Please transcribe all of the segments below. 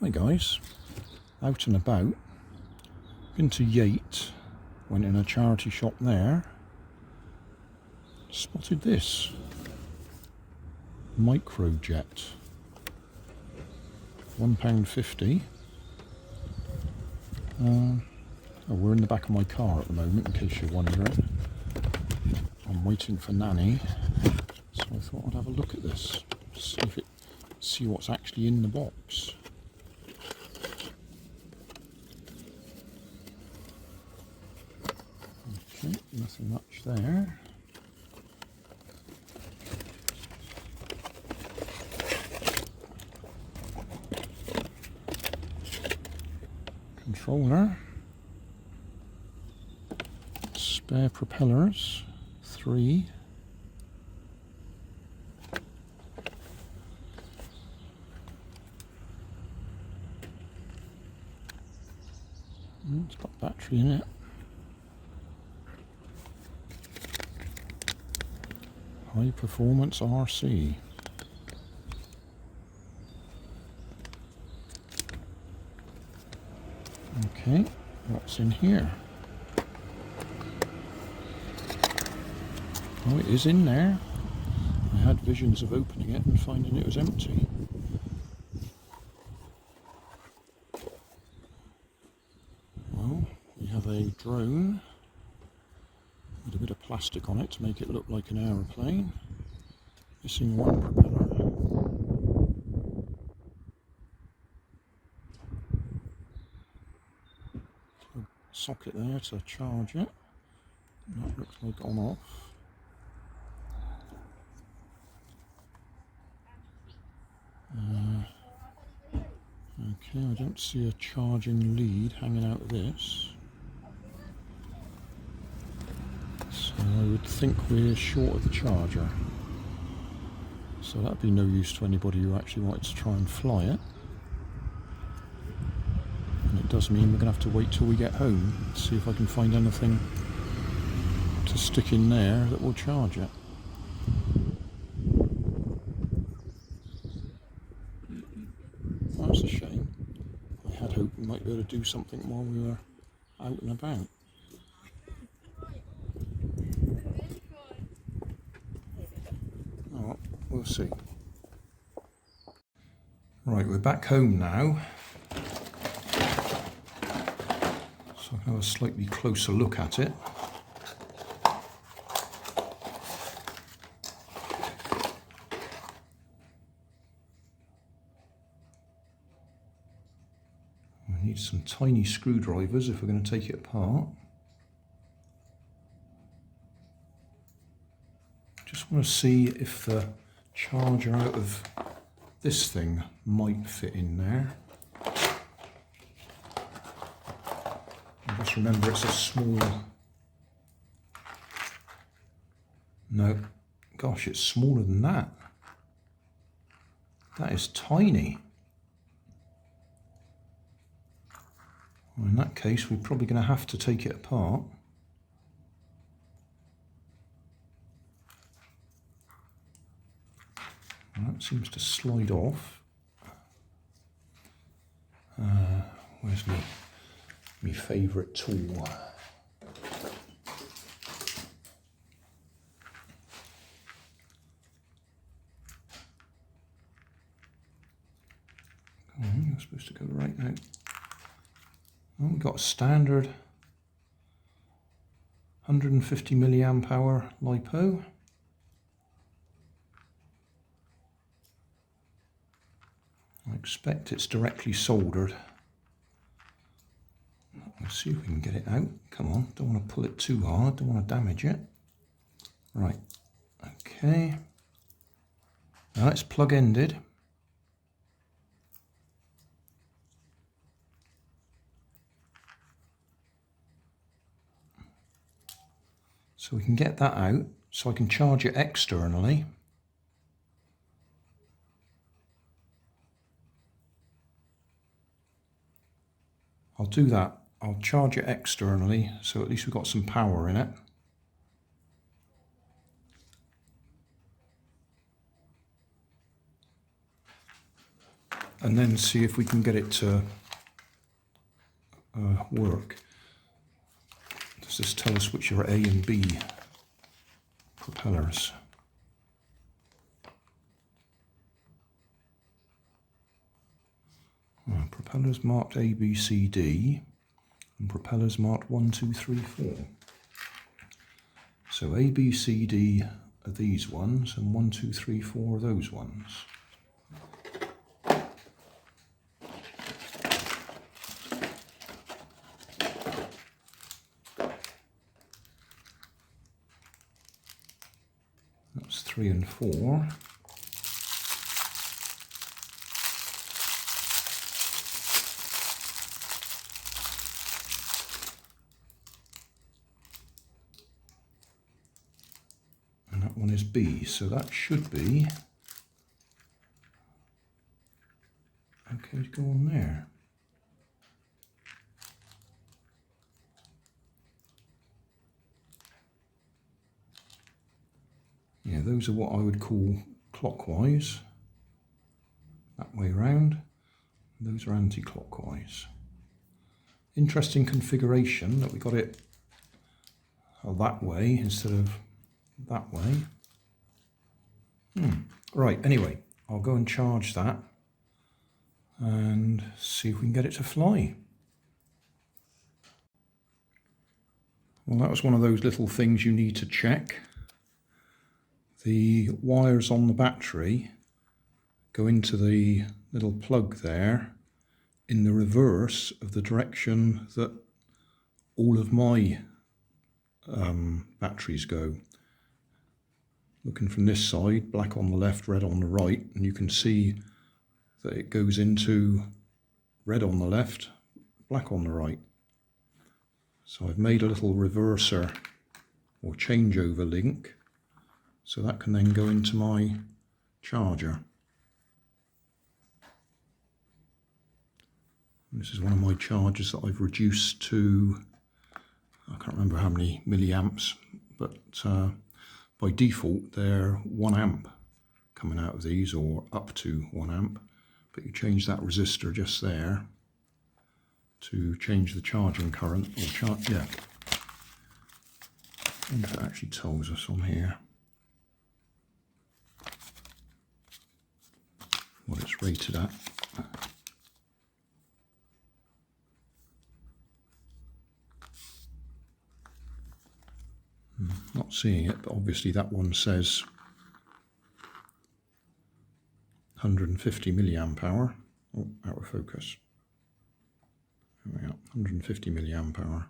Hi guys, out and about, been to Yate, went in a charity shop there, spotted this, microjet, £1.50. We're in the back of my car at the moment, in case you're wondering. I'm waiting for Nanny, so I thought I'd have a look at this, see what's actually in the box. Okay, nothing much there. Controller. Spare propellers, 3. It's got battery in it. High performance RC. Okay, what's in here? Oh, it is in there. I had visions of opening it and finding it was empty. Well, we have a drone with a bit of plastic on it to make it look like an aeroplane. Missing one propeller. Socket there to charge it. That looks like on off. Okay, I don't see a charging lead hanging out of this. So I would think we're short of the charger. So that'd be no use to anybody who actually wanted to try and fly it. And it does mean we're going to have to wait till we get home to see if I can find anything to stick in there that will charge it. That's a shame. I had hoped we might be able to do something while we were out and about. Oh, we'll see. Right, we're back home now. So I can have a slightly closer look at it. We need some tiny screwdrivers if we're going to take it apart. Just want to see if the charger out of this thing might fit in there. Just remember it's a small... No, gosh, it's smaller than that. That is tiny. Well, in that case, we're probably going to have to take it apart. Well, that seems to slide off. Where's my favourite tool? Come on, you're supposed to go right now. Well, we've got a standard 150 milliamp hour LiPo. I expect it's directly soldered. Let's see if we can get it out. Come on, don't want to pull it too hard, don't want to damage it. Right, okay. Now it's plug-ended. So we can get that out, so I can charge it externally. I'll do that. I'll charge it externally, so at least we've got some power in it. and then see if we can get it to work. Does this tell us which are A and B propellers? Propellers marked A, B, C, D, and propellers marked 1, 2, 3, 4. So A, B, C, D are these ones, and 1, 2, 3, 4 are those ones. That's 3 and 4. And that one is B, so that should be okay to go on there. Yeah, those are what I would call clockwise, that way round. Those are anti-clockwise. Interesting configuration that we got it that way instead of that way. Right, anyway, I'll go and charge that and see if we can get it to fly. Well, that was one of those little things you need to check. The wires on the battery go into the little plug there in the reverse of the direction that all of my batteries go. Looking from this side, black on the left, red on the right, and you can see that it goes into red on the left, black on the right. So I've made a little reverser or changeover link, so that can then go into my charger. And this is one of my chargers that I've reduced to, I can't remember how many milliamps, but by default they're 1 amp coming out of these, or up to 1 amp, but you change that resistor just there to change the charging current, or yeah. I wonder if it actually tells us on here what it's rated at. Not seeing it, but obviously that one says 150 milliamp hour. Oh, out of focus. There we are, 150 milliamp hour.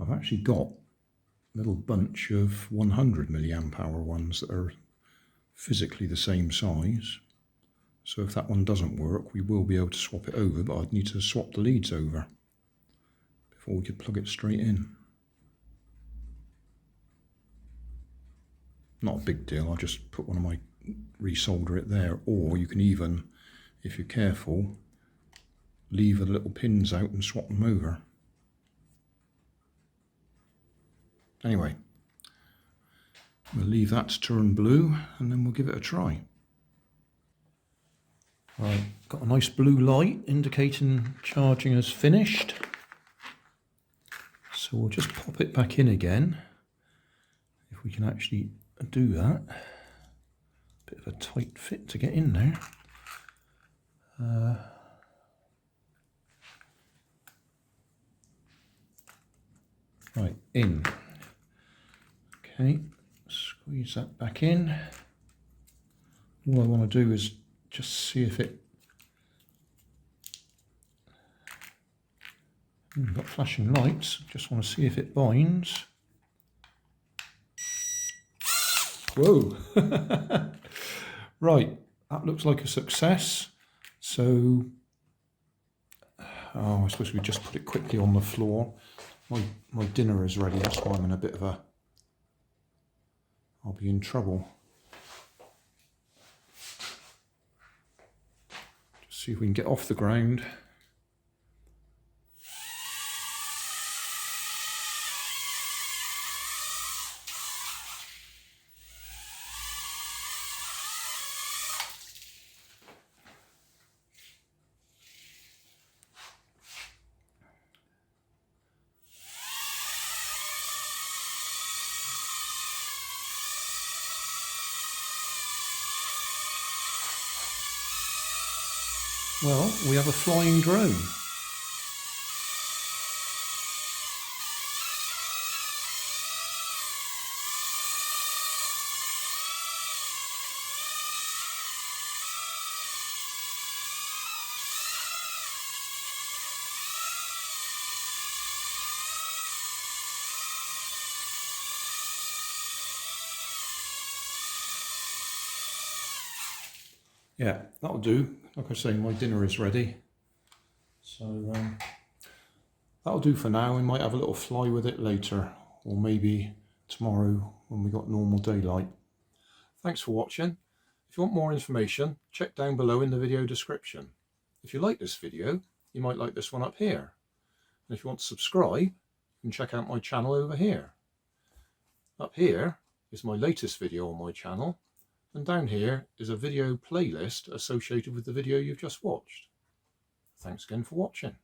I've actually got a little bunch of 100 milliamp hour ones that are physically the same size. So if that one doesn't work, we will be able to swap it over, but I'd need to swap the leads over before we could plug it straight in. Not a big deal, I'll just put one of my, resolder it there, or you can even, if you're careful, leave the little pins out and swap them over. Anyway, we'll leave that to turn blue and then we'll give it a try. Right, got a nice blue light indicating charging has finished. So we'll just pop it back in again, if we can actually do that. Bit of a tight fit to get in there. Right, in. Okay, squeeze that back in. All I want to do is just see if it... got flashing lights, just want to see if it binds. Whoa! Right, that looks like a success. So, I suppose we just put it quickly on the floor. My dinner is ready, that's why I'm in a bit of a... I'll be in trouble. Just see if we can get off the ground. Well, we have a flying drone. Yeah, that'll do. Like I say, my dinner is ready. So that'll do for now. We might have a little fly with it later, or maybe tomorrow when we got normal daylight. Thanks for watching. If you want more information, check down below in the video description. If you like this video, you might like this one up here. And if you want to subscribe, you can check out my channel over here. Up here is my latest video on my channel, and down here is a video playlist associated with the video you've just watched. Thanks again for watching.